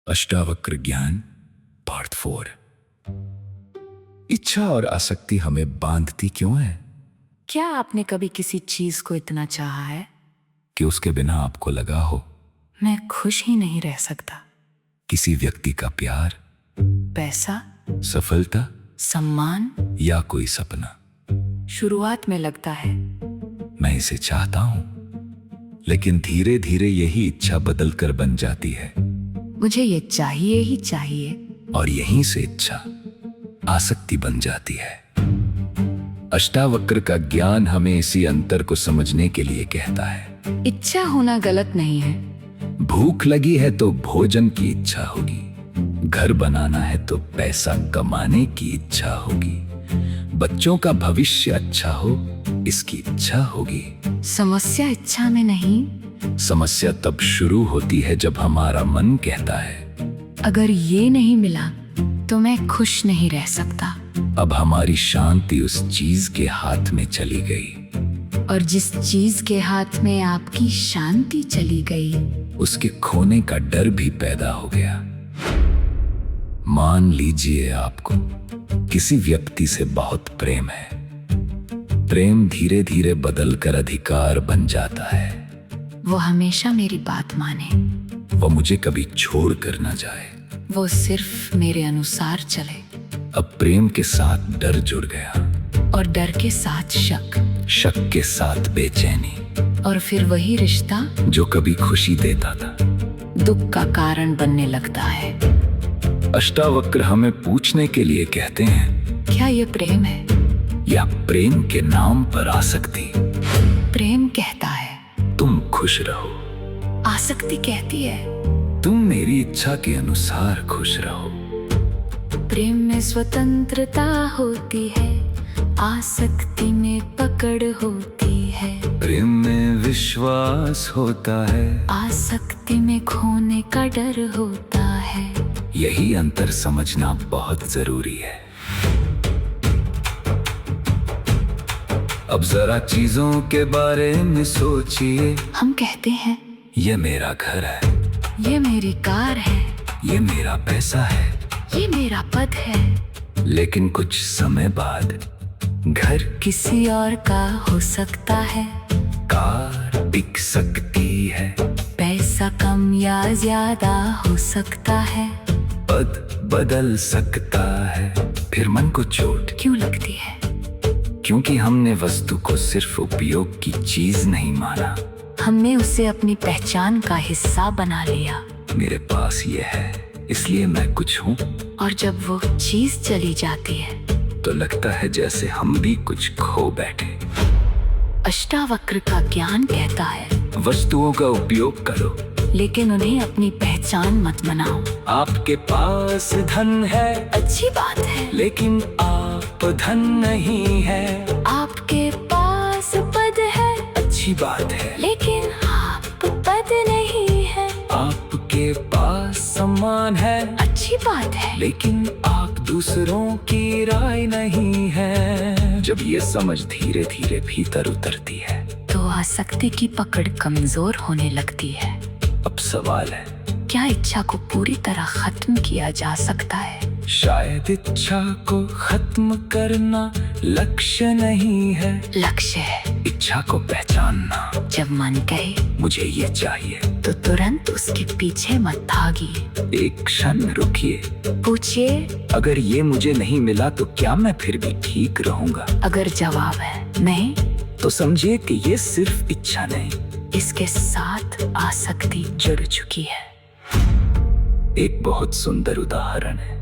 अष्टावक्र ज्ञान पार्ट 4। इच्छा और आसक्ति हमें बांधती क्यों है? क्या आपने कभी किसी चीज को इतना चाहा है कि उसके बिना आपको लगा हो मैं खुश ही नहीं रह सकता? किसी व्यक्ति का प्यार, पैसा, सफलता सम्मान। या कोई सपना। शुरुआत में लगता है मैं इसे चाहता हूं, लेकिन धीरे धीरे यही इच्छा बदलकर बन जाती है। मुझे ये चाहिए ही चाहिए, और यहीं से इच्छा आसक्ति बन जाती है। अष्टावक्र का ज्ञान हमें इसी अंतर को समझने के लिए कहता है। इच्छा होना गलत नहीं है। भूख लगी है तो भोजन की इच्छा होगी, घर बनाना है तो पैसा कमाने की इच्छा होगी, बच्चों का भविष्य अच्छा हो इसकी इच्छा होगी। समस्या इच्छा में नहीं। समस्या तब शुरू होती है जब हमारा मन कहता है अगर ये नहीं मिला तो मैं खुश नहीं रह सकता। अब हमारी शांति उस चीज के हाथ में चली गई, और जिस चीज के हाथ में आपकी शांति चली गई, उसके खोने का डर भी पैदा हो गया। मान लीजिए आपको किसी व्यक्ति से बहुत प्रेम है। प्रेम धीरे धीरे बदलकर अधिकार बन जाता है। वो हमेशा मेरी बात माने, वो मुझे कभी छोड़ कर न जाए, वो सिर्फ मेरे अनुसार चले। अब प्रेम के साथ डर जुड़ गया, और डर के साथ शक, शक के साथ बेचैनी, और फिर वही रिश्ता जो कभी खुशी देता था दुख का कारण बनने लगता है। अष्टावक्र हमें पूछने के लिए कहते हैं, क्या ये प्रेम है या प्रेम के नाम पर आसक्ति? प्रेम कहता है तुम खुश रहो, आसक्ति कहती है तुम मेरी इच्छा के अनुसार खुश रहो। प्रेम में स्वतंत्रता होती है, आसक्ति में पकड़ होती है। प्रेम में विश्वास होता है, आसक्ति में खोने का डर होता है। यही अंतर समझना बहुत जरूरी है। अब जरा चीजों के बारे में सोचिए। हम कहते हैं ये मेरा घर है, ये मेरी कार है, ये मेरा पैसा है, ये मेरा पद है। लेकिन कुछ समय बाद घर, किसी और का हो सकता है, कार बिक सकती है, पैसा कम या ज्यादा हो सकता है, पद बदल सकता है। फिर मन को चोट क्यों लगती है? क्योंकि हमने वस्तु को सिर्फ उपयोग की चीज नहीं माना, हमने उसे अपनी पहचान का हिस्सा बना लिया। मेरे पास ये है इसलिए मैं कुछ हूँ, और जब वो चीज चली जाती है तो लगता है जैसे हम भी कुछ खो बैठे। अष्टावक्र का ज्ञान कहता है वस्तुओं का उपयोग करो, लेकिन उन्हें अपनी पहचान मत बनाओ। आपके पास धन है, अच्छी बात है, लेकिन आप धन नहीं है। आपके पास पद है, अच्छी बात है, लेकिन आप पद नहीं है। आपके पास सम्मान है, अच्छी बात है, लेकिन आप दूसरों की राय नहीं है। जब ये समझ धीरे धीरे भीतर उतरती है तो आसक्ति की पकड़ कमजोर होने लगती है। अब सवाल है, क्या इच्छा को पूरी तरह खत्म किया जा सकता है? शायद इच्छा को खत्म करना लक्ष्य नहीं है, लक्ष्य है इच्छा को पहचानना। जब मन कहे मुझे ये चाहिए तो तुरंत उसके पीछे मत भागिए। एक क्षण रुकिए, पूछिए अगर ये मुझे नहीं मिला तो क्या मैं फिर भी ठीक रहूंगा? अगर जवाब है नहीं, तो समझिए कि ये सिर्फ इच्छा नहीं, इसके साथ आसक्ति जुड़ चुकी है। एक बहुत सुंदर उदाहरण है,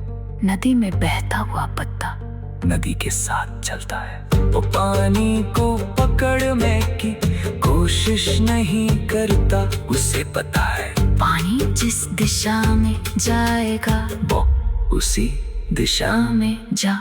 नदी में बहता हुआ पत्ता नदी के साथ चलता है। वो पानी को पकड़ने की कोशिश नहीं करता, उसे पता है पानी जिस दिशा में जाएगा वो उसी दिशा में जा